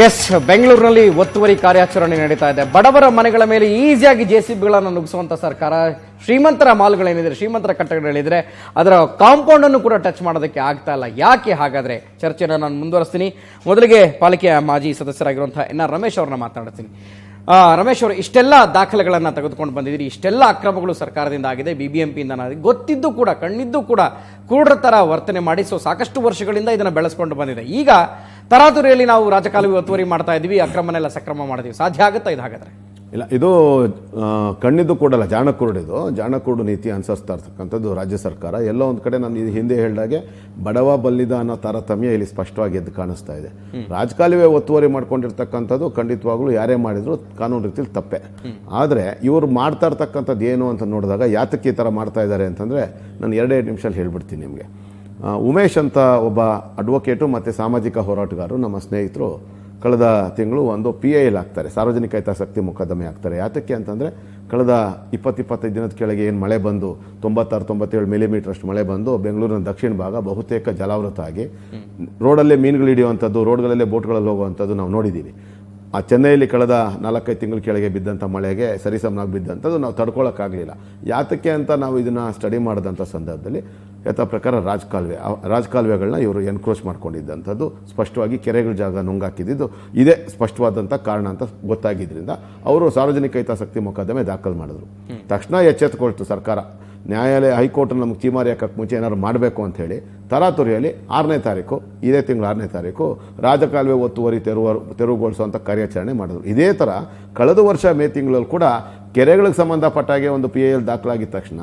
S, ಬೆಂಗಳೂರಿನಲ್ಲಿ ಒತ್ತುವರಿ ಕಾರ್ಯಾಚರಣೆ ನಡೀತಾ ಇದೆ. ಬಡವರ ಮನೆಗಳ ಮೇಲೆ ಈಸಿಯಾಗಿ ಜೆಸಿಬಿಗಳನ್ನು ನುಗ್ಗಿಸುವಂತ ಸರ್ಕಾರ ಶ್ರೀಮಂತರ ಮಾಲ್ಗಳೇನಿದ್ರೆ, ಶ್ರೀಮಂತರ ಕಟ್ಟಡಗಳಿದ್ರೆ ಅದರ ಕಾಂಪೌಂಡ್ ಅನ್ನು ಕೂಡ ಟಚ್ ಮಾಡೋದಕ್ಕೆ ಆಗ್ತಾ ಇಲ್ಲ. ಯಾಕೆ ಹಾಗಾದ್ರೆ? ಚರ್ಚೆನ ನಾನು ಮುಂದುವರಿಸ್ತೀನಿ. ಮೊದಲಿಗೆ ಪಾಲಿಕೆಯ ಮಾಜಿ ಸದಸ್ಯರಾಗಿರುವಂತಹ NR ರಮೇಶ್ ಅವ್ರನ್ನ ಮಾತನಾಡ್ತೀನಿ. ರಮೇಶ್ ಅವರು, ಇಷ್ಟೆಲ್ಲ ದಾಖಲೆಗಳನ್ನು ತೆಗೆದುಕೊಂಡು ಬಂದಿದ್ದೀರಿ, ಇಷ್ಟೆಲ್ಲ ಅಕ್ರಮಗಳು ಸರ್ಕಾರದಿಂದ ಆಗಿದೆ, BBMPಯಿಂದ ಗೊತ್ತಿದ್ದು ಕೂಡ, ಕಣ್ಣಿದ್ದು ಕೂಡ ಕುರುಡರ ತರ ವರ್ತನೆ ಮಾಡಿ ಸಾಕಷ್ಟು ವರ್ಷಗಳಿಂದ ಇದನ್ನು ಬೆಳೆಸ್ಕೊಂಡು ಬಂದಿದೆ. ಈಗ ತರಾತುರಿಯಲ್ಲಿ ನಾವು ರಾಜಕಾಲುವೆ ಒತ್ತುವರಿ ಮಾಡ್ತಾ ಇದ್ವಿ, ಅಕ್ರಮನೆಲ್ಲ ಸಕ್ರಮ ಮಾಡಿದ್ವಿ. ಸಾಧ್ಯ ಆಗುತ್ತಾ ಇದು ಹಾಗಾದ್ರೆ? ಇಲ್ಲ, ಇದು ಕಣ್ಣಿದ್ದು ಕೂಡಲ್ಲ, ಜಾಣಕುರುಡಿದು. ಜಾಣಕುರುಡು ನೀತಿ ಅನುಸರಿಸ್ತಾ ಇರ್ತಕ್ಕಂಥದ್ದು ರಾಜ್ಯ ಸರ್ಕಾರ. ಎಲ್ಲೋ ಒಂದು ಕಡೆ ನಾನು ಹಿಂದೆ ಹೇಳಿದಾಗೆ ಬಡವ ಬಲ್ಲಿದ ಅನ್ನೋ ತಾರತಮ್ಯ ಇಲ್ಲಿ ಸ್ಪಷ್ಟವಾಗಿ ಎದ್ದು ಕಾಣಿಸ್ತಾ ಇದೆ. ರಾಜಕಾಲುವೆ ಒತ್ತುವರಿ ಮಾಡ್ಕೊಂಡಿರ್ತಕ್ಕಂಥದ್ದು ಖಂಡಿತವಾಗ್ಲೂ ಯಾರೇ ಮಾಡಿದ್ರು ಕಾನೂನು ರೀತಿಯಲ್ಲಿ ತಪ್ಪೆ. ಆದರೆ ಇವರು ಮಾಡ್ತಾ ಇರ್ತಕ್ಕಂಥದ್ದು ಏನು ಅಂತ ನೋಡಿದಾಗ ಯಾತಕ್ಕೆ ಈ ಥರ ಮಾಡ್ತಾ ಇದ್ದಾರೆ ಅಂತಂದರೆ ನಾನು 2 ನಿಮಿಷದಲ್ಲಿ ಹೇಳ್ಬಿಡ್ತೀನಿ ನಿಮಗೆ. ಉಮೇಶ್ ಅಂತ ಒಬ್ಬ ಅಡ್ವೊಕೇಟು ಮತ್ತು ಸಾಮಾಜಿಕ ಹೋರಾಟಗಾರರು, ನಮ್ಮ ಸ್ನೇಹಿತರು, ಕಳೆದ ತಿಂಗಳು ಒಂದು PIL ಆಗ್ತಾರೆ, ಸಾರ್ವಜನಿಕ ಹಿತಾಸಕ್ತಿ ಮೊಕದ್ದಮೆ ಆಗ್ತಾರೆ. ಯಾತಕ್ಕೆ ಅಂತಂದರೆ ಕಳೆದ 20-25 ದಿನದ ಕೆಳಗೆ ಏನು ಮಳೆ ಬಂದು 96-97 ಮಿಲಿಮೀಟರ್ ಅಷ್ಟು ಮಳೆ ಬಂದು ಬೆಂಗಳೂರಿನ ದಕ್ಷಿಣ ಭಾಗ ಬಹುತೇಕ ಜಲಾವೃತ ಆಗಿ ರೋಡಲ್ಲೇ ಮೀನುಗಳು ಹಿಡಿಯುವಂಥದ್ದು, ರೋಡ್ಗಳಲ್ಲೇ ಬೋಟ್ಗಳಲ್ಲಿ ಹೋಗುವಂಥದ್ದು ನಾವು ನೋಡಿದ್ದೀವಿ. ಆ ಚೆನ್ನೈಯಲ್ಲಿ ಕಳೆದ 4-5 ತಿಂಗಳ ಕೆಳಗೆ ಬಿದ್ದಂಥ ಮಳೆಗೆ ಸರಿಸಮನಾಗಿ ಬಿದ್ದಂಥದ್ದು ನಾವು ತಡ್ಕೊಳ್ಳೋಕ್ಕಾಗಲಿಲ್ಲ. ಯಾತಕ್ಕೆ ಅಂತ ನಾವು ಇದನ್ನು ಸ್ಟಡಿ ಮಾಡಿದಂಥ ಸಂದರ್ಭದಲ್ಲಿ ಯಥಾ ಪ್ರಕಾರ ರಾಜಕಾಲುವೆಗಳನ್ನ ಇವರು ಎನ್ಕ್ರೋಚ್ ಮಾಡ್ಕೊಂಡಿದ್ದಂಥದ್ದು ಸ್ಪಷ್ಟವಾಗಿ ಕೆರೆಗಳ ಜಾಗ ನುಂಗಾಕಿದ್ದು ಇದೇ ಸ್ಪಷ್ಟವಾದಂಥ ಕಾರಣ ಅಂತ ಗೊತ್ತಾಗಿದ್ದರಿಂದ ಅವರು ಸಾರ್ವಜನಿಕ ಹಿತಾಸಕ್ತಿ ಮೊಕದ್ದಮೆ ದಾಖಲು ಮಾಡಿದ್ರು. ತಕ್ಷಣ ಎಚ್ಚೆತ್ತುಕೊಳ್ತು ಸರ್ಕಾರ. ನ್ಯಾಯಾಲಯ, ಹೈಕೋರ್ಟ್ ನಮಗೆ ಚೀಮಾರಿ ಹಾಕಕ್ಕೆ ಮುಂಚೆ ಏನಾದ್ರು ಮಾಡಬೇಕು ಅಂತ ಹೇಳಿ ತರಾತುರಿಯಲ್ಲಿ 6ನೇ ತಾರೀಕು, ಇದೇ ತಿಂಗಳು 6ನೇ ತಾರೀಕು ರಾಜಕಾಲುವೆ ಒತ್ತುವರಿ ತೆರವುಗೊಳಿಸುವಂಥ ಕಾರ್ಯಾಚರಣೆ ಮಾಡಿದ್ರು. ಇದೇ ಥರ ಕಳೆದ ವರ್ಷ ಮೇ ತಿಂಗಳಲ್ಲಿ ಕೂಡ ಕೆರೆಗಳಿಗೆ ಸಂಬಂಧಪಟ್ಟಾಗೆ ಒಂದು PIL ದಾಖಲಾಗಿದ್ದ ತಕ್ಷಣ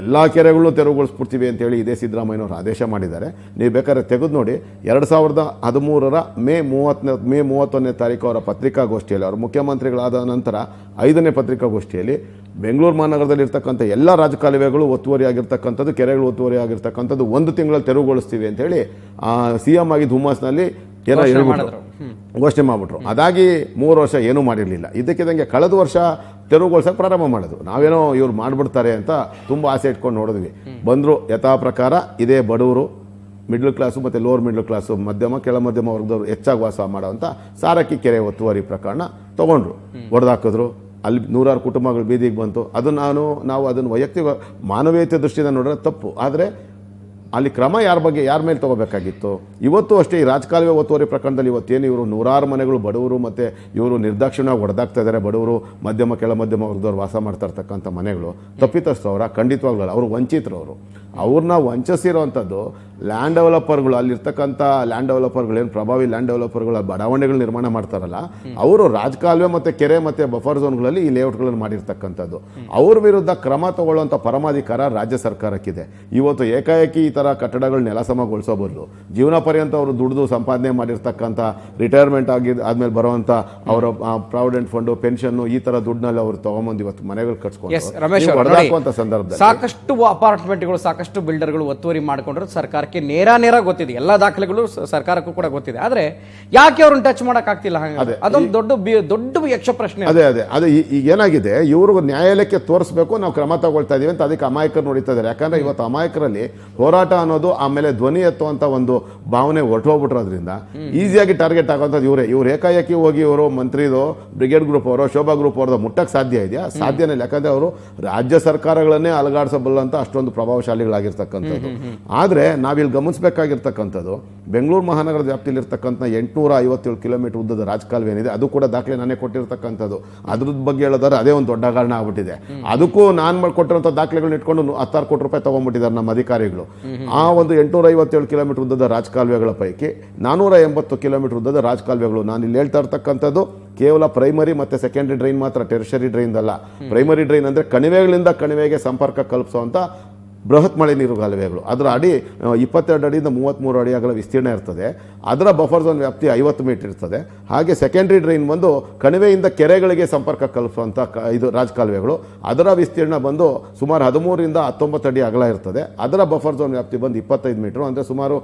ಎಲ್ಲ ಕೆರೆಗಳು ತೆರವುಗೊಳಿಸ್ಬಿಡ್ತೀವಿ ಅಂತೇಳಿ ಇದೇ ಸಿದ್ದರಾಮಯ್ಯನವರು ಆದೇಶ ಮಾಡಿದ್ದಾರೆ. ನೀವು ಬೇಕಾದ್ರೆ ತೆಗೆದು ನೋಡಿ. 2013 ಮೇ 31ನೇ ತಾರೀಕು ಅವರ ಪತ್ರಿಕಾಗೋಷ್ಠಿಯಲ್ಲಿ, ಅವರು ಮುಖ್ಯಮಂತ್ರಿಗಳಾದ ನಂತರ 5ನೇ ಪತ್ರಿಕಾಗೋಷ್ಠಿಯಲ್ಲಿ ಬೆಂಗಳೂರು ಮಹಾನಗರದಲ್ಲಿ ಇರ್ತಕ್ಕಂಥ ಎಲ್ಲ ರಾಜಕಾಲುವೆಗಳು ಒತ್ತುವರಿ ಆಗಿರ್ತಕ್ಕಂಥದ್ದು, ಕೆರೆಗಳು ಒತ್ತುವರಿ ಆಗಿರ್ತಕ್ಕಂಥದ್ದು 1 ತಿಂಗಳಲ್ಲಿ ತೆರವುಗೊಳಿಸ್ತೀವಿ ಅಂತೇಳಿ CM ಆಗಿದ್ದ ಹುಮ್ಮಸ್ನಲ್ಲಿ ಏನೋ ಹೇಳ್ಬಿಟ್ರು, ಘೋಷಣೆ ಮಾಡಿಬಿಟ್ರು. ಅದಾಗಿ 3 ವರ್ಷ ಏನೂ ಮಾಡಿರಲಿಲ್ಲ. ಇದಕ್ಕಿದಂಗೆ ಕಳೆದ ವರ್ಷ ತೆರವುಗೊಳಿಸೋಕೆ ಪ್ರಾರಂಭ ಮಾಡಿದ್ರು. ನಾವೇನೋ ಇವ್ರು ಮಾಡಿಬಿಡ್ತಾರೆ ಅಂತ ತುಂಬ ಆಸೆ ಇಟ್ಕೊಂಡು ನೋಡಿದ್ವಿ. ಬಂದರು ಯಥಾ ಪ್ರಕಾರ ಇದೇ ಬಡವರು, ಮಿಡ್ಲ್ ಕ್ಲಾಸು ಮತ್ತು ಲೋವರ್ ಮಿಡ್ಲ್ ಕ್ಲಾಸು, ಮಧ್ಯಮ ಕೆಳ ಮಧ್ಯಮ ವರ್ಗದವರು ಹೆಚ್ಚಾಗಿ ವಾಸ ಮಾಡೋವಂಥ ಸಾರಕ್ಕಿ ಕೆರೆ ಒತ್ತುವರಿ ಪ್ರಕರಣ ತೊಗೊಂಡ್ರು, ಹೊಡೆದಾಕಿದ್ರು. ಅಲ್ಲಿ 100 ಕುಟುಂಬಗಳು ಬೀದಿಗೆ ಬಂತು. ಅದು ನಾವು ಅದನ್ನು ವೈಯಕ್ತಿಕ ಮಾನವೀಯತೆ ದೃಷ್ಟಿಯಿಂದ ನೋಡಿದ್ರೆ ತಪ್ಪು. ಆದರೆ ಅಲ್ಲಿ ಕ್ರಮ ಯಾರ ಮೇಲೆ ತಗೋಬೇಕಾಗಿತ್ತು? ಇವತ್ತು ಅಷ್ಟೇ ಈ ರಾಜಕಾಲುವೆ ಒತ್ತುವರಿ ಪ್ರಕರಣದಲ್ಲಿ ಇವತ್ತೇನು ಇವರು 100 ಮನೆಗಳು ಬಡವರು ಮತ್ತು ಇವರು ನಿರ್ದಾಕ್ಷಿಣ್ಯವಾಗಿ ಹೊಡೆದಾಗ್ತಾ ಇದ್ದಾರೆ. ಬಡವರು, ಮಧ್ಯಮ ಕೆಳ ಮಧ್ಯಮ ವರ್ಗದವ್ರು ವಾಸ ಮಾಡ್ತಾ ಇರ್ತಕ್ಕಂಥ ಮನೆಗಳು ತಪ್ಪಿತಸ್ಥರು ಅವರ? ಖಂಡಿತವಾಗ್ಲಲ್ಲ, ಅವರು ವಂಚಿತರು. ಅವ್ರನ್ನ ವಂಚಿಸಿರೋವಂಥದ್ದು ಲ್ಯಾಂಡ್ ಡೆವಲಪರ್ಗಳು, ಅಲ್ಲಿರ್ತಕ್ಕಂಥ ಲ್ಯಾಂಡ್ ಡೆವಲಪರ್ಗಳು, ಏನು ಪ್ರಭಾವಿ ಲ್ಯಾಂಡ್ ಡೆವಲಪರ್ಗಳು ಬಡಾವಣೆಗಳು ನಿರ್ಮಾಣ ಮಾಡ್ತಾರಲ್ಲ, ಅವರು ರಾಜಕಾಲುವೆ ಮತ್ತು ಕೆರೆ ಮತ್ತು ಬಫರ್ ಝೋನ್ಗಳಲ್ಲಿ ಈ ಲೇಔಟ್ಗಳನ್ನು ಮಾಡಿರ್ತಕ್ಕಂಥದ್ದು. ಅವ್ರ ವಿರುದ್ಧ ಕ್ರಮ ತಗೊಳ್ಳುವಂಥ ಪರಮಾಧಿಕಾರ ರಾಜ್ಯ ಸರ್ಕಾರಕ್ಕಿದೆ. ಇವತ್ತು ಏಕಾಏಕಿ ಈ ಥರ ಕಟ್ಟಡಗಳು ನೆಲಸಮಗೊಳಿಸೋ ಬದಲು ಜೀವನ ಪರ್ಯಂತ ಅವರು ದುಡಿದು ಸಂಪಾದನೆ ಮಾಡಿರ್ತಕ್ಕಂಥ, ರಿಟೈರ್ಮೆಂಟ್ ಆದ್ಮೇಲೆ ಬರುವಂಥ ಅವರ ಪ್ರಾವಿಡೆಂಟ್ ಫಂಡು, ಪೆನ್ಷನ್ನು, ಈ ಥರ ದುಡ್ಡಲ್ಲಿ ಅವರು ತಗೊಂಬಂದು ಇವತ್ತು ಮನೆಗಳು ಕಟ್ಸ್ಕೊಂಡು ಸಂದರ್ಭದಲ್ಲಿ ಸಾಕಷ್ಟು ಅಪಾರ್ಟ್ಮೆಂಟ್ಗಳು, ಸಾಕಷ್ಟು ಬಿಲ್ಡರ್ಗಳು ಒತ್ತುವರಿ ಮಾಡಿಕೊಂಡ್ರು. ಸರ್ಕಾರಕ್ಕೆ ನೇರ ಗೊತ್ತಿದೆ, ಎಲ್ಲ ದಾಖಲೆಗಳು ಸರ್ಕಾರಕ್ಕೂ ಕೂಡ ಗೊತ್ತಿದೆ. ಆದ್ರೆ ಯಾಕೆ ಅವ್ರನ್ನ ಟಚ್ ಮಾಡಕ್ ಆಗ್ತಿಲ್ಲ? ಅದೊಂದು ದೊಡ್ಡ ಯಕ್ಷ ಪ್ರಶ್ನೆ. ಅದೇ ಈಗ ಏನಾಗಿದೆ, ಇವರು ನ್ಯಾಯಾಲಯಕ್ಕೆ ತೋರಿಸಬೇಕು, ನಾವು ಕ್ರಮ ತಗೊಳ್ತಾ ಇದೀವಿ ಅಂತ ಅದಕ್ಕೆ ಅಮಾಯಕರು ನೋಡಿತಾ ಇದ್ದಾರೆ. ಯಾಕಂದ್ರೆ ಇವತ್ತು ಅಮಾಯಕರಲ್ಲಿ ಹೋರಾಟ ಅನ್ನೋದು, ಆಮೇಲೆ ಧ್ವನಿ ಎತ್ತುವಂತ ಒಂದು ಭಾವನೆ ಹೊರಟೋಗ್ಬಿಟ್ರೋದ್ರಿಂದ ಈಸಿಯಾಗಿ ಟಾರ್ಗೆಟ್ ಆಗುವಂಥದ್ದು ಇವ್ರು ಏಕಾಏಕಿ ಹೋಗಿ ಇವರು ಮಂತ್ರಿದು, ಬ್ರಿಗೇಡ್ ಗ್ರೂಪ್ ಅವರೋ, ಶೋಭಾ ಗ್ರೂಪ್ ಅವರದ್ದು ಮುಟ್ಟಕ್ಕೆ ಸಾಧ್ಯ ಇದೆಯಾ? ಸಾಧ್ಯನೇ ಇಲ್ಲ. ಯಾಕಂದ್ರೆ ಅವರು ರಾಜ್ಯ ಸರ್ಕಾರಗಳನ್ನೇ ಅಲಗಾಡಿಸಬಲ್ಲಂತ ಅಷ್ಟೊಂದು ಪ್ರಭಾವಶಾಲಿಗಳಾಗಿರ್ತಕ್ಕಂಥದ್ದು. ಆದ್ರೆ ನಾವಿಲ್ಲಿ ಗಮನಿಸಬೇಕಾಗಿರ್ತಕ್ಕಂಥದ್ದು, ಬೆಂಗಳೂರು ಮಹಾನಗರದ ವ್ಯಾಪ್ತಿಯಲ್ಲಿ ಇರ್ತಕ್ಕಂಥ 857 ಕಿಲೋಮೀಟರ್ ಉದ್ದದ ರಾಜಕಾಲುವೆ ಏನಿದೆ, ಅದು ಕೂಡ ದಾಖಲೆ ನಾನೇ ಕೊಟ್ಟಿರ್ತಕ್ಕಂಥದ್ದು. ಅದ್ರ ಬಗ್ಗೆ ಹೇಳೋದಾದ್ರೆ ಅದೇ ಒಂದು ದೊಡ್ಡ ಕಾರಣ ಆಗ್ಬಿಟ್ಟಿದೆ. ಅದಕ್ಕೂ ನಾನು ಮಾಡಿಕೊಟ್ಟಿರುವಂಥ ದಾಖಲೆಗಳನ್ನ ಇಟ್ಕೊಂಡು 16 ಕೋಟಿ ರೂಪಾಯಿ ತಗೊಂಡ್ಬಿಟ್ಟಿದ್ದಾರೆ ನಮ್ಮ ಅಧಿಕಾರಿಗಳು. ಆ ಒಂದು 857 ಕಿಲೋಮೀಟರ್ ಉದ್ದದ ರಾಜಕಾಲುವೆಗಳ ಪೈಕಿ 480 ಕಿಲೋಮೀಟರ್ ಉದ್ದದ ರಾಜಕಾಲುವೆಗಳು, ನಾನು ಇಲ್ಲಿ ಹೇಳ್ತಾ ಇರ್ತಕ್ಕಂಥದ್ದು ಕೇವಲ ಪ್ರೈಮರಿ ಮತ್ತು ಸೆಕೆಂಡರಿ ಡ್ರೈನ್ ಮಾತ್ರ, ಟೆರಿಷರಿ ಡ್ರೈನ್ ಅಲ್ಲ. ಪ್ರೈಮರಿ ಡ್ರೈನ್ ಅಂದರೆ ಕಣಿವೆಗಳಿಂದ ಕಣಿವೆಗೆ ಸಂಪರ್ಕ ಕಲ್ಪಿಸುವಂಥ ಬೃಹತ್ ಮಳೆ ನೀರು ಕಾಲುವೆಗಳು. ಅದರ ಅಡಿ 22 ಅಡಿಯಿಂದ 33 ಅಡಿ ಅಗಲ ವಿಸ್ತೀರ್ಣ ಇರ್ತದೆ. ಅದರ ಬಫರ್ ಝೋನ್ ವ್ಯಾಪ್ತಿ 50 ಮೀಟರ್ ಇರ್ತದೆ. ಹಾಗೆ ಸೆಕೆಂಡರಿ ಡ್ರೈನ್ ಬಂದು ಕಣಿವೆಯಿಂದ ಕೆರೆಗಳಿಗೆ ಸಂಪರ್ಕ ಕಲ್ಪಿಸುವಂಥ ಇದು ರಾಜಕಾಲುವೆಗಳು. ಅದರ ವಿಸ್ತೀರ್ಣ ಬಂದು ಸುಮಾರು 13ರಿಂದ 19 ಅಡಿ ಅಗಲ ಇರ್ತದೆ. ಅದರ ಬಫರ್ ಝೋನ್ ವ್ಯಾಪ್ತಿ ಬಂದು 25 ಮೀಟರ್, ಅಂದರೆ ಸುಮಾರು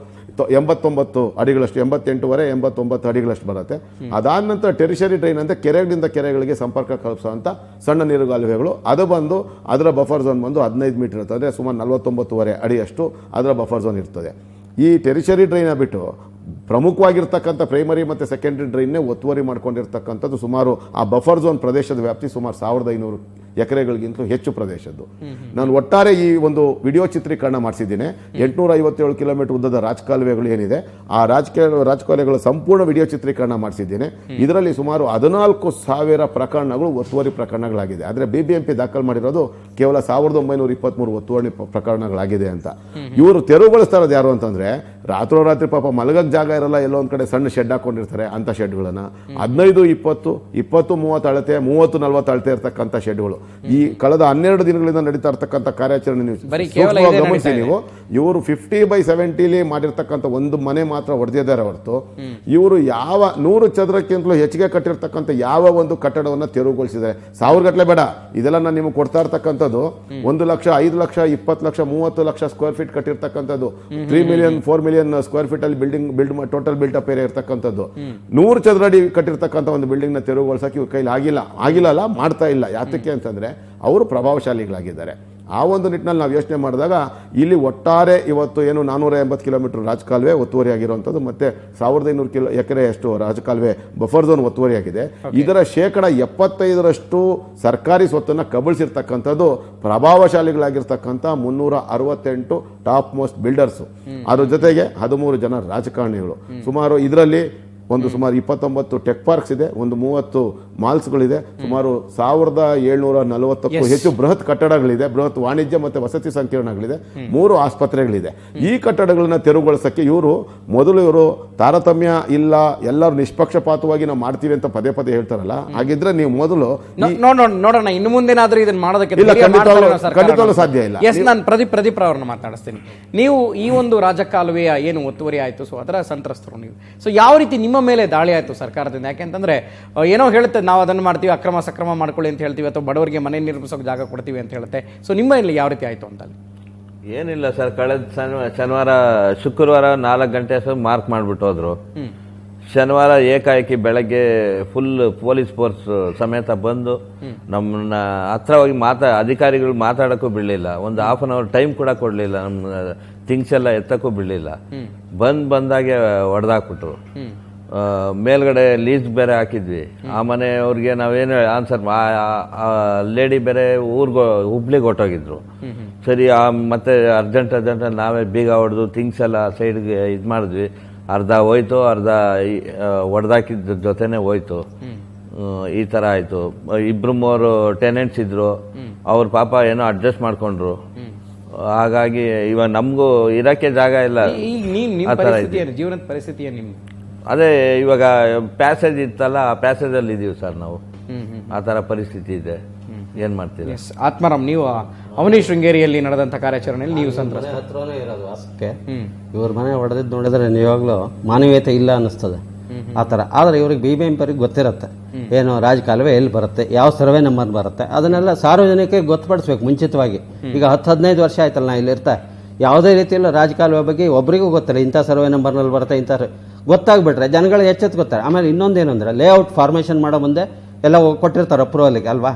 89 ಅಡಿಗಳಷ್ಟು, 89 ಅಡಿಗಳಷ್ಟು ಬರುತ್ತೆ. ಅದಾದ ನಂತರ ಟೆರಿಷರಿ ಡ್ರೈನ್ ಅಂದರೆ ಕೆರೆಗಳಿಂದ ಕೆರೆಗಳಿಗೆ ಸಂಪರ್ಕ ಕಲ್ಪಿಸುವಂಥ ಸಣ್ಣ ನೀರುಗಾಲುವೆಗಳು. ಅದು ಬಂದು ಅದರ ಬಫರ್ ಝೋನ್ ಬಂದು 15 ಮೀಟರ್ ಇರ್ತದೆ, ಸುಮಾರು 49.5 ಅಡಿಯಷ್ಟು ಅದರ ಬಫರ್ ಝೋನ್ ಇರ್ತದೆ. ಈ ಟೆರಿಷರಿ ಡ್ರೈನ್ ಬಿಟ್ಟು ಪ್ರಮುಖವಾಗಿರ್ತಕ್ಕಂಥ ಪ್ರೈಮರಿ ಮತ್ತು ಸೆಕೆಂಡರಿ ಡ್ರೈನ್ನೇ ಒತ್ತುವರಿ ಮಾಡ್ಕೊಂಡಿರ್ತಕ್ಕಂಥದ್ದು ಸುಮಾರು ಆ ಬಫರ್ ಝೋನ್ ಪ್ರದೇಶದ ವ್ಯಾಪ್ತಿ ಸುಮಾರು 1500 ಎಕರೆಗಳಿಗಿಂತಲೂ ಹೆಚ್ಚು ಪ್ರದೇಶದ್ದು. ನಾನು ಒಟ್ಟಾರೆ ಈ ಒಂದು ವಿಡಿಯೋ ಚಿತ್ರೀಕರಣ ಮಾಡಿಸಿದ್ದೀನಿ. 857 ಕಿಲೋಮೀಟರ್ ಉದ್ದದ ರಾಜಕಾಲುವೆಗಳು ಏನಿದೆ ಆ ರಾಜಕಾಲುವೆಗಳ ಸಂಪೂರ್ಣ ವಿಡಿಯೋ ಚಿತ್ರೀಕರಣ ಮಾಡಿಸಿದ್ದೇನೆ. ಇದರಲ್ಲಿ ಸುಮಾರು 14,000 ಪ್ರಕರಣಗಳು ಒತ್ತುವರಿ ಪ್ರಕರಣಗಳಾಗಿದೆ. ಆದರೆ BBMP ದಾಖಲು ಮಾಡಿರೋದು ಕೇವಲ 1923 ಒತ್ತುವರಿ ಪ್ರಕರಣಗಳಾಗಿದೆ ಅಂತ. ಇವರು ತೆರವುಗೊಳಿಸ್ತಾ ಇರೋದು ಯಾರು ಅಂತಂದ್ರೆ ರಾತ್ರೋರಾತ್ರಿ ಪಾಪ ಮಲಗಕ್ಕೆ ಜಾಗ ಇರಲ್ಲ, ಎಲ್ಲೋ ಒಂದ್ ಕಡೆ ಸಣ್ಣ ಶೆಡ್ ಹಾಕೊಂಡಿರ್ತಾರೆ ಅಂತ ಶೆಡ್ಗಳನ್ನ 15, 20, 30 ಅಳತೆ 30, 40 ಅಳತೆ ಇರ್ತಕ್ಕಂಥ ಶೆಡ್ಗಳು. ಈ ಕಳೆದ 12 ದಿನಗಳಿಂದ ನಡೀತಾ ಇರ್ತಕ್ಕಂಥ ಕಾರ್ಯಾಚರಣೆ ನೀವು ಗಮನಿಸಿ. ನೀವು ಇವರು 50/70 ಮಾಡಿರ್ತಕ್ಕಂಥ ಒಂದು ಮನೆ ಮಾತ್ರ ಹೊಡೆದಿದ್ದಾರೆ ಹೊರತು ಇವರು ಯಾವ 100 ಚದರಕ್ಕಿಂತಲೂ ಹೆಚ್ಚಿಗೆ ಕಟ್ಟಿರ್ತಕ್ಕಂಥ ಯಾವ ಒಂದು ಕಟ್ಟಡವನ್ನ ತೆರವುಗೊಳಿಸಿದ್ದಾರೆ. 1000 ಗಟ್ಟಲೆ ಬೇಡ, ಇದೆಲ್ಲ ನಾನು ನಿಮಗೆ ಕೊಡ್ತಾ ಇರ್ತಕ್ಕಂಥದ್ದು 1 ಲಕ್ಷ, 5 ಲಕ್ಷ, 20 ಲಕ್ಷ, 30 ಲಕ್ಷ ಸ್ಕ್ವೇರ್ ಫೀಟ್ ಕಟ್ಟಿರ್ತಕ್ಕಂಥದ್ದು, 3 ಮಿಲಿಯನ್ 4 ಮಿಲಿಯನ್ ಸ್ಕ್ವೇರ್ ಫೀಟ್ ಅಲ್ಲಿ build total built up area ಇರ್ತಕ್ಕಂಥದ್ದು. 100 ಚದರ ಅಡಿ ಕಟ್ಟಿರ್ತಕ್ಕಂಥ ಒಂದು ಬಿಲ್ಡಿಂಗ್ ನ ತೆರವುಗೊಳಿಸಕ್ಕೆ ಇವ್ರ ಕೈಲಿ ಆಗಿಲ್ಲ, ಮಾಡ್ತಾ ಇಲ್ಲ. ಯಾತಕ್ಕೆ ಅಂತಂದ್ರೆ ಅವರು ಪ್ರಭಾವಶಾಲಿಗಳಾಗಿದ್ದಾರೆ. ಆ ಒಂದು ನಿಟ್ಟಿನಲ್ಲಿ ನಾವು ಯೋಚನೆ ಮಾಡಿದಾಗ ಇಲ್ಲಿ ಒಟ್ಟಾರೆ ಇವತ್ತು ಏನು 480 ಕಿಲೋಮೀಟರ್ ರಾಜಕಾಲುವೆ ಒತ್ತುವರಿ ಆಗಿರುವಂಥದ್ದು, ಮತ್ತೆ 1500 ಎಕರೆಯಷ್ಟು ರಾಜಕಾಲುವೆ ಬಫರ್ ಝೋನ್ ಒತ್ತುವರಿ ಆಗಿದೆ. ಇದರ 75% ಸರ್ಕಾರಿ ಸ್ವತ್ತನ್ನು ಕಬಳಿಸಿರ್ತಕ್ಕಂಥದ್ದು ಪ್ರಭಾವಶಾಲಿಗಳಾಗಿರ್ತಕ್ಕಂಥ 368 ಟಾಪ್ ಮೋಸ್ಟ್ ಬಿಲ್ಡರ್ಸ್. ಅದ್ರ ಜೊತೆಗೆ 13 ಜನ ರಾಜಕಾರಣಿಗಳು. ಸುಮಾರು ಇದರಲ್ಲಿ ಸುಮಾರು 29 ಟೆಕ್ ಪಾರ್ಕ್ಸ್ ಇದೆ, 30 ಮಾಲ್ಸ್ಗಳಿದೆ, ಸುಮಾರು 1740ಕ್ಕೂ ಹೆಚ್ಚು ಬೃಹತ್ ಕಟ್ಟಡಗಳಿದೆ, ಬೃಹತ್ ವಾಣಿಜ್ಯ ಮತ್ತು ವಸತಿ ಸಂಕೀರ್ಣಗಳಿದೆ, 3 ಆಸ್ಪತ್ರೆಗಳಿದೆ. ಈ ಕಟ್ಟಡಗಳನ್ನ ತೆರವುಗೊಳಿಸಕ್ಕೆ ಇವರು ತಾರತಮ್ಯ ಇಲ್ಲ, ಎಲ್ಲರೂ ನಿಷ್ಪಕ್ಷಪಾತವಾಗಿ ನಾವು ಮಾಡ್ತೀವಿ ಅಂತ ಪದೇ ಪದೇ ಹೇಳ್ತಾರಲ್ಲ. ಹಾಗಿದ್ರೆ ನೀವು ಮೊದಲು ನೋಡೋಣ, ಇನ್ನು ಮುಂದೇನಾದ್ರೂ ಇದನ್ನ ಮಾಡೋದಕ್ಕೆ ಖಂಡಿತವಾಗ್ಲೂ ಸಾಧ್ಯ ಇಲ್ಲ. ಎಸ್, ನಾನು ಪ್ರದೀಪ್ ಅವ್ರನ್ನ ಮಾತಾಡಿಸ್ತೀನಿ. ನೀವು ಈ ಒಂದು ರಾಜಕಾಲುವೆಯ ಏನು ಒತ್ತುವರಿ ಆಯ್ತು, ಸೊ ಅದರ ಸಂತ್ರಸ್ತರು ನೀವು. ಸೊ ಯಾವ ರೀತಿ ನಿಮ್ಮ ಮೇಲೆ ದಾಳಿ ಆಯ್ತು ಸರ್ಕಾರದಿಂದ? ಯಾಕೆಂತಂದ್ರೆ ಏನೋ ಹೇಳುತ್ತೆ, ನಾವು ಅದನ್ನು ಮಾಡ್ತೀವಿ, ಅಕ್ರಮ ಸಕ್ರಮ ಮಾಡ್ಕೊಳ್ಳಿ ಅಂತ ಹೇಳ್ತೀವಿ, ಅಥವಾ ಬಡವರಿಗೆ ಮನೆ ನಿರ್ಮಿಸೋಕೆ ಜಾಗ ಕೊಡ್ತೀವಿ ಅಂತ ಹೇಳುತ್ತೆ. ಸೊ ನಿಮ್ಮ ಇಲ್ಲಿ ಯಾವ ರೀತಿ ಆಯ್ತು ಅಂತ? ಏನಿಲ್ಲ ಸರ್, ಕಳೆದ ಶುಕ್ರವಾರ 4 ಗಂಟೆ ಮಾರ್ಕ್ ಮಾಡ್ಬಿಟ್ಟು ಹೋದ್ರು. ಶನಿವಾರ ಏಕಾಏಕಿ ಬೆಳಗ್ಗೆ ಫುಲ್ ಪೊಲೀಸ್ ಫೋರ್ಸ್ ಸಮೇತ ಬಂದು ನಮ್ಮನ್ನ ಹತ್ರ ಹೋಗಿ ಅಧಿಕಾರಿಗಳು ಮಾತಾಡಕ್ಕೂ ಬಿಡಲಿಲ್ಲ. ಒಂದು ಹಾಫ್ ಅನ್ ಅವರ್ ಟೈಮ್ ಕೂಡ ಕೊಡಲಿಲ್ಲ. ನಮ್ಮ ಥಿಂಗ್ಸ್ ಎಲ್ಲ ಎತ್ತಕ್ಕೂ ಬಿಡಲಿಲ್ಲ. ಬಂದಾಗೆ ಹೊಡೆದಾಕ್ಬಿಟ್ರು. ಮೇಲ್ಗಡೆ ಲೀಸ್ ಬೇರೆ ಹಾಕಿದ್ವಿ. ಆ ಮನೆಯವ್ರಿಗೆ ನಾವೇನು ಆನ್ಸರ್, ಲೇಡಿ ಬೇರೆ ಹುಬ್ಳಿಗೆ ಹೊಟ್ಟೋಗಿದ್ರು. ಸರಿ, ಮತ್ತೆ ಅರ್ಜೆಂಟ್ ನಾವೇ ಬೀಗ ಹೊಡೆದು ಥಿಂಗ್ಸ್ ಎಲ್ಲ ಸೈಡ್ಗೆ ಇದು ಮಾಡಿದ್ವಿ. ಅರ್ಧ ಹೋಯ್ತು, ಅರ್ಧ ಹೊಡೆದಾಕಿದ ಜೊತೆನೆ ಹೋಯ್ತು. ಈ ಥರ ಆಯಿತು. 2-3 ಟೆನೆಂಟ್ಸ್ ಇದ್ರು, ಅವ್ರ ಪಾಪ ಏನೋ ಅಡ್ಜಸ್ಟ್ ಮಾಡ್ಕೊಂಡ್ರು. ಹಾಗಾಗಿ ಇವಾಗ ನಮಗೂ ಇರಕ್ಕೆ ಜಾಗ ಇಲ್ಲ. ಜೀವನದ ಪರಿಸ್ಥಿತಿ ನಿಮ್ದು ಅದೇ ಇವಾಗ ಪ್ಯಾಸೇಜ್ ಇತ್ತಲ್ಲ, ಆ ಪ್ಯಾಸೇಜಲ್ಲಿ ಇದೀವಿ ಸರ್ ನಾವು. ಆ ಥರ ಪರಿಸ್ಥಿತಿ ಇದೆ, ಏನ್ ಮಾಡ್ತೀವಿ. ಆತ್ಮಾರಾಮ್, ನೀವು ಅವನಿ ಶೃಂಗೇರಿಯಲ್ಲಿ ನಡೆದಂತ ಕಾರ್ಯಾಚರಣೆಯಲ್ಲಿ ನೀವು ಸಂತ್ರಸ್ತ ಹತ್ರನೇ ಇರೋದು ವಾಸಕ್ಕೆ. ಇವ್ರ ಮನೆ ಹೊಡೆದಿದ್ದು ನೋಡಿದ್ರೆ ನಿಜವಾಗ್ಲೂ ಮಾನವೀಯತೆ ಇಲ್ಲ ಅನ್ನಿಸ್ತದೆ ಆ ಥರ. ಆದರೆ ಇವ್ರಿಗೆ BBMP ಗೊತ್ತಿರುತ್ತೆ ಏನು ರಾಜಕಾಲುವೆ ಎಲ್ಲಿ ಬರುತ್ತೆ, ಯಾವ ಸರ್ವೆ ನಂಬರ್ ಬರುತ್ತೆ, ಅದನ್ನೆಲ್ಲ ಸಾರ್ವಜನಿಕರಿಗೆ ಗೊತ್ತುಪಡಿಸ್ಬೇಕು ಮುಂಚಿತವಾಗಿ. ಈಗ 10-15 ವರ್ಷ ಆಯ್ತಲ್ಲ ನಾ ಇಲ್ಲಿ ಇರ್ತಾ, ಯಾವುದೇ ರೀತಿಯಲ್ಲ ರಾಜಕಾಲುವೆ ಬಗ್ಗೆ ಒಬ್ಬರಿಗೂ ಗೊತ್ತಿಲ್ಲ. ಇಂಥ ಸರ್ವೆ ನಂಬರ್ನಲ್ಲಿ ಬರುತ್ತೆ, ಇಂಥ ಗೊತ್ತಾಗ್ಬಿಟ್ರೆ ಜನಗಳು ಎಚ್ಚೆತ್ತು ಗೊತ್ತಾರೆ. ಆಮೇಲೆ ಇನ್ನೊಂದೇನು ಅಂದರೆ ಲೇಔಟ್ ಫಾರ್ಮೇಷನ್ ಮಾಡೋ ಮುಂದೆ ಎಲ್ಲ ಕೊಟ್ಟಿರ್ತಾರೆ ಅಪ್ರೂವಲ್ಗೆ ಅಲ್ವಾ.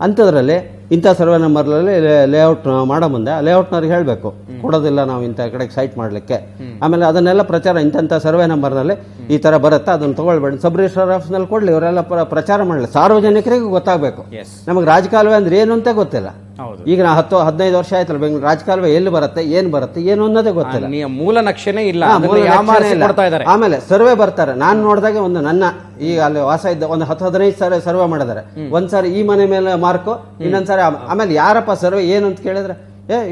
ಅಂಥದ್ರಲ್ಲಿ ಇಂಥ ಸರ್ವೆ ನಂಬರ್ನಲ್ಲಿ ಲೇಔಟ್ ಮಾಡೋ ಮುಂದೆ ಲೇಔಟ್ನವ್ರಿಗೆ ಹೇಳಬೇಕು, ಕೊಡೋದಿಲ್ಲ ನಾವು ಇಂಥ ಕಡೆಗೆ ಸೈಟ್ ಮಾಡಲಿಕ್ಕೆ. ಆಮೇಲೆ ಅದನ್ನೆಲ್ಲ ಪ್ರಚಾರ, ಇಂಥ ಸರ್ವೆ ನಂಬರ್ನಲ್ಲಿ ಈ ಥರ ಬರುತ್ತೆ, ಅದನ್ನು ತೊಗೊಳ್ಬೇಡಿ, ಸಬ್ ರಿಜಿಸ್ಟ್ರಾರ್ ಆಫೀಸ್ನಲ್ಲಿ ಕೊಡಲಿ, ಇವರೆಲ್ಲ ಪ್ರಚಾರ ಮಾಡಲಿ, ಸಾರ್ವಜನಿಕರಿಗೆ ಗೊತ್ತಾಗಬೇಕು. ನಮಗೆ ರಾಜಕಾಲುವೆ ಅಂದ್ರೆ ಏನು ಅಂತ ಗೊತ್ತಿಲ್ಲ. ಈಗ ನಾ 10-15 ವರ್ಷ ಆಯ್ತಲ್ಲ ಬೆಂಗಳೂರು, ರಾಜಕಾಲುವೆ ಎಲ್ಲಿ ಬರುತ್ತೆ, ಏನು ಅನ್ನೋದೇ ಗೊತ್ತಿಲ್ಲ, ಮೂಲ ನಕ್ಷೆನೇ ಇಲ್ಲ. ಆಮೇಲೆ ಸರ್ವೆ ಬರ್ತಾರೆ. ನಾನು ನೋಡಿದಾಗ ನನ್ನ ಈಗ ಅಲ್ಲಿ ವಾಸ ಇದ್ದ ಒಂದು 10-15 ಸರ್ವೆ ಮಾಡಿದಾರೆ. ಒಂದ್ಸಾರಿ ಈ ಮನೆ ಮೇಲೆ ಮಾರ್ಕು, ಇನ್ನೊಂದ್ಸಾರಿ ಆಮೇಲೆ ಯಾರಪ್ಪ ಸರ್ವೆ ಏನು ಅಂತ ಕೇಳಿದ್ರೆ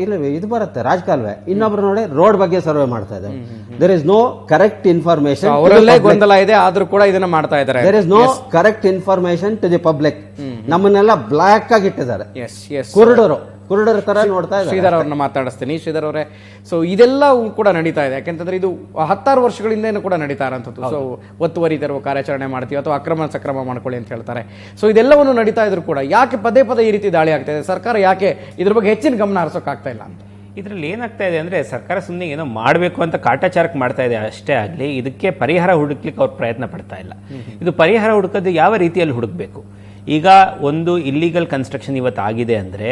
ಇಲ್ಲ ಇದು ಬರುತ್ತೆ ರಾಜಕಾಲುವೆ. ಇನ್ನೊಬ್ರು ನೋಡಿ ರೋಡ್ ಬಗ್ಗೆ ಸರ್ವೆ ಮಾಡ್ತಾ ಇದ್ದಾರೆ. There is no correct information. ಅವರಲ್ಲೇ ಗೊಂದಲ ಇದೆ, ಆದ್ರೂ ಕೂಡ ಇದನ್ನ ಮಾಡ್ತಾ ಇದ್ದಾರೆ. There is no correct information to the public. ನಮ್ಮನ್ನೆಲ್ಲ ಬ್ಲಾಕ್ ಆಗಿ ಇಟ್ಟಿದ್ದಾರೆ, ಕುರುಡರ ತರ ನೋಡ್ತಾ ಇದ್ದಾರೆ. ಶ್ರೀಧರ್ ಅವ್ರನ್ನ ಮಾತಾಡಿಸ್ತೀನಿ. ಶ್ರೀಧರ್ ಅವರೇ, ಸೊ ಇದೆಲ್ಲ ಕೂಡ ನಡೀತಾ ಇದೆ. ಯಾಕೆಂತಂದ್ರೆ ಇದು 16 ವರ್ಷಗಳಿಂದ ಕೂಡ ನಡೀತಾ ಇರೋಂಥದ್ದು. ಸೊ ಒತ್ತುವರಿ ತೆರವು ಕಾರ್ಯಾಚರಣೆ ಮಾಡ್ತೀವಿ ಅಥವಾ ಅಕ್ರಮ ಸಕ್ರಮ ಮಾಡ್ಕೊಳ್ಳಿ ಅಂತ ಹೇಳ್ತಾರೆ. ಸೊ ಇದೆಲ್ಲವನ್ನು ನಡೀತಾ ಇದ್ರು ಕೂಡ ಯಾಕೆ ಪದೇ ಈ ರೀತಿ ದಾಳಿ ಆಗ್ತಾ ಇದೆ? ಸರ್ಕಾರ ಯಾಕೆ ಇದ್ರ ಬಗ್ಗೆ ಹೆಚ್ಚಿನ ಗಮನ ಹರಿಸೋಕ್ಕಾಗ್ತಾ ಇಲ್ಲ ಅಂತ? ಇದರಲ್ಲಿ ಏನಾಗ್ತಾ ಇದೆ ಅಂದರೆ, ಸರ್ಕಾರ ಸುಮ್ಮನೆ ಏನೋ ಮಾಡಬೇಕು ಅಂತ ಕಾಟಾಚಾರಕ್ಕೆ ಮಾಡ್ತಾ ಇದೆ ಅಷ್ಟೇ ಆಗಲಿ, ಇದಕ್ಕೆ ಪರಿಹಾರ ಹುಡುಕ್ಲಿಕ್ಕೆ ಅವ್ರು ಪ್ರಯತ್ನ ಪಡ್ತಾ ಇಲ್ಲ. ಇದು ಪರಿಹಾರ ಹುಡುಕೋದು ಯಾವ ರೀತಿಯಲ್ಲಿ ಹುಡುಕಬೇಕು? ಈಗ ಒಂದು ಇಲ್ಲಿಗಲ್ ಕನ್ಸ್ಟ್ರಕ್ಷನ್ ಇವತ್ತು ಆಗಿದೆ ಅಂದರೆ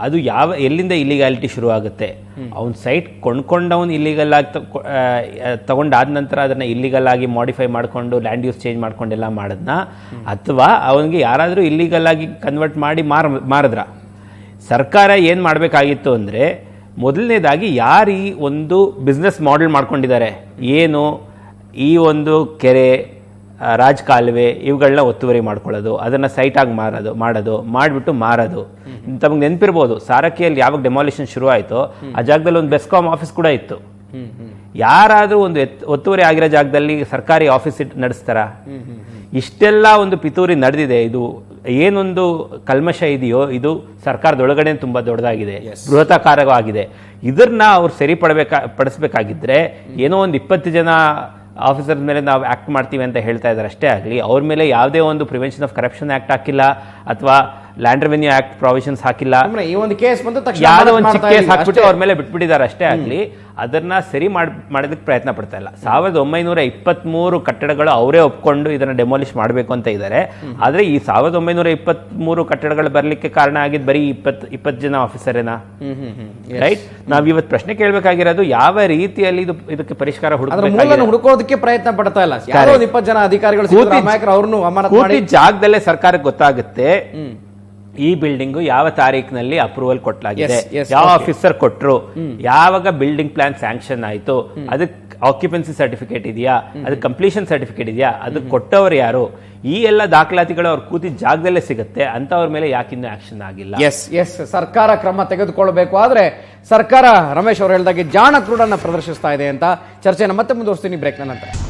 ಅದು ಎಲ್ಲಿಂದ ಇಲ್ಲಿಗಾಲಿಟಿ ಶುರು ಆಗುತ್ತೆ, ಅವ್ನ ಸೈಟ್ ಕೊಂಡ್ಕೊಂಡವನು ಇಲ್ಲಿಗಲ್ ಆಗಿ ತಗೊಂಡಾದ ನಂತರ ಅದನ್ನ ಇಲ್ಲಿಗಲ್ ಆಗಿ ಮಾಡಿಫೈ ಮಾಡಿಕೊಂಡು ಲ್ಯಾಂಡ್ ಯೂಸ್ ಚೇಂಜ್ ಮಾಡ್ಕೊಂಡೆಲ್ಲ ಮಾಡಿದ್ನ, ಅಥವಾ ಅವನಿಗೆ ಯಾರಾದರೂ ಇಲ್ಲಿಗಲ್ ಆಗಿ ಕನ್ವರ್ಟ್ ಮಾಡಿ ಮಾರಿದ್ರ. ಸರ್ಕಾರ ಏನು ಮಾಡಬೇಕಾಗಿತ್ತು ಅಂದರೆ, ಮೊದಲನೇದಾಗಿ ಯಾರು ಈ ಒಂದು ಬಿಸ್ನೆಸ್ ಮಾಡೆಲ್ ಮಾಡ್ಕೊಂಡಿದ್ದಾರೆ, ಏನು ಈ ಒಂದು ಕೆರೆ, ರಾಜಕಾಲುವೆ ಇವುಗಳನ್ನ ಒತ್ತುವರಿ ಮಾಡ್ಕೊಳ್ಳೋದು, ಅದನ್ನು ಸೈಟಾಗಿ ಮಾಡಿಬಿಟ್ಟು ಮಾರೋದು. ತಮಗೆ ನೆನಪಿರ್ಬೋದು, ಸಾರಕಿಯಲ್ಲಿ ಯಾವಾಗ ಡೆಮಾಲಿಷನ್ ಶುರು ಆಯಿತೋ ಆ ಜಾಗದಲ್ಲಿ ಒಂದು ಬೆಸ್ಕಾಂ ಆಫೀಸ್ ಕೂಡ ಇತ್ತು. ಯಾರಾದರೂ ಒಂದು ಒತ್ತುವರಿ ಆಗಿರೋ ಜಾಗದಲ್ಲಿ ಸರ್ಕಾರಿ ಆಫೀಸ್ ನಡೆಸ್ತಾರ? ಇಷ್ಟೆಲ್ಲ ಒಂದು ಪಿತೂರಿ ನಡೆದಿದೆ. ಇದು ಏನೊಂದು ಕಲ್ಮಶ ಇದೆಯೋ ಇದು ಸರ್ಕಾರದೊಳಗಡೆ ತುಂಬಾ ದೊಡ್ಡದಾಗಿದೆ, ಬೃಹತಾಕಾರವಾಗಿದೆ. ಇದನ್ನ ಅವ್ರು ಪಡಿಸ್ಬೇಕಾಗಿದ್ರೆ ಏನೋ ಒಂದು 20 ಜನ ಆಫೀಸರ್ ಮೇಲೆ ನಾವು ಆಕ್ಟ್ ಮಾಡ್ತೀವಿ ಅಂತ ಹೇಳ್ತಾ ಇದ್ದಾರೆ ಅಷ್ಟೇ ಆಗಲಿ, ಅವ್ರ ಮೇಲೆ ಯಾವುದೇ ಒಂದು ಪ್ರಿವೆನ್ಷನ್ ಆಫ್ ಕರಪ್ಷನ್ ಆಕ್ಟ್ ಹಾಕಿಲ್ಲ, ಅಥವಾ ಲ್ಯಾಂಡ್ ರೆವೆನ್ಯೂ ಆಕ್ಟ್ ಪ್ರಾವಿಷನ್ಸ್ ಹಾಕಿಲ್ಲ. ಈ ಒಂದು ಕೇಸ್ ಬಂದ ತಕ್ಷಣ ಯಾವುದೋ ಒಂದು ಚಿಕ್ಕ ಕೇಸ್ ಹಾಕ್ಬಿಟ್ಟು ಅವ್ರ ಮೇಲೆ ಬಿಟ್ಬಿಟ್ಟಿದ್ದಾರೆ ಅಷ್ಟೇ ಆಗಲಿ. ಅದನ್ನ ಸರಿ ಮಾಡೋದಕ್ಕೆ ಪ್ರಯತ್ನ ಪಡ್ತಾ ಇಲ್ಲ. 1923 ಕಟ್ಟಡಗಳು ಅವರೇ ಒಪ್ಕೊಂಡು ಇದನ್ನ ಡೆಮಾಲಿಷ್ ಮಾಡಬೇಕು ಅಂತ ಇದ್ದಾರೆ. ಆದ್ರೆ ಈ 1923 ಕಟ್ಟಡಗಳು ಬರ್ಲಿಕ್ಕೆ ಕಾರಣ ಆಗಿದ್ದು ಬರೀ 20 ಜನ ಆಫೀಸರೇನಾ? ರೈಟ್. ನಾವಿವತ್ತು ಪ್ರಶ್ನೆ ಕೇಳಬೇಕಾಗಿರೋದು, ಯಾವ ರೀತಿಯಲ್ಲಿ ಇದಕ್ಕೆ ಪರಿಷ್ಕಾರ ಹುಡುಕೋದಕ್ಕೆ ಪ್ರಯತ್ನ ಪಡ್ತಾ ಇಲ್ಲ. 20 ಜನ ಅಧಿಕಾರಿಗಳು ಅವ್ರನ್ನು ಅಮಾನತು ಮಾಡಿ ಜಾಗದಲ್ಲೇ ಸರ್ಕಾರಕ್ಕೆ ಗೊತ್ತಾಗುತ್ತೆ ಈ ಬಿಲ್ಡಿಂಗ್ ಯಾವ ತಾರೀಕಿನಲ್ಲಿ ಅಪ್ರೂವಲ್ ಕೊಟ್ಟಲಾಗಿದೆ, ಯಾವ ಆಫೀಸರ್ ಕೊಟ್ರು, ಯಾವಾಗ ಬಿಲ್ಡಿಂಗ್ ಪ್ಲಾನ್ ಸ್ಯಾಂಕ್ಷನ್ ಆಯ್ತು, ಅದಕ್ಕೆ ಆಕ್ಯುಪೆನ್ಸಿ ಸರ್ಟಿಫಿಕೇಟ್ ಇದೆಯಾ, ಅದಕ್ಕೆ ಕಂಪ್ಲೀಷನ್ ಸರ್ಟಿಫಿಕೇಟ್ ಇದೆಯಾ, ಅದಕ್ಕೆ ಕೊಟ್ಟವರು ಯಾರು, ಈ ಎಲ್ಲ ದಾಖಲಾತಿಗಳು ಅವ್ರು ಕೂತಿ ಜಾಗದಲ್ಲೇ ಸಿಗುತ್ತೆ. ಅಂತವ್ರ ಮೇಲೆ ಯಾಕಿನ್ನೂ ಆಕ್ಷನ್ ಆಗಿಲ್ಲ? ಎಸ್ ಸರ್ಕಾರ ಕ್ರಮ ತೆಗೆದುಕೊಳ್ಬೇಕು. ಆದ್ರೆ ಸರ್ಕಾರ ರಮೇಶ್ ಅವರು ಹೇಳಿದಾಗೆ ಜಾಣ ಕ್ರೂಡನ್ನ ಪ್ರದರ್ಶಿಸ್ತಾ ಇದೆ ಅಂತ ಚರ್ಚೆನ ಮತ್ತೆ ಮುಂದುವರಿಸ್ತೀನಿ ಬ್ರೇಕ್ನ ನಂತರ.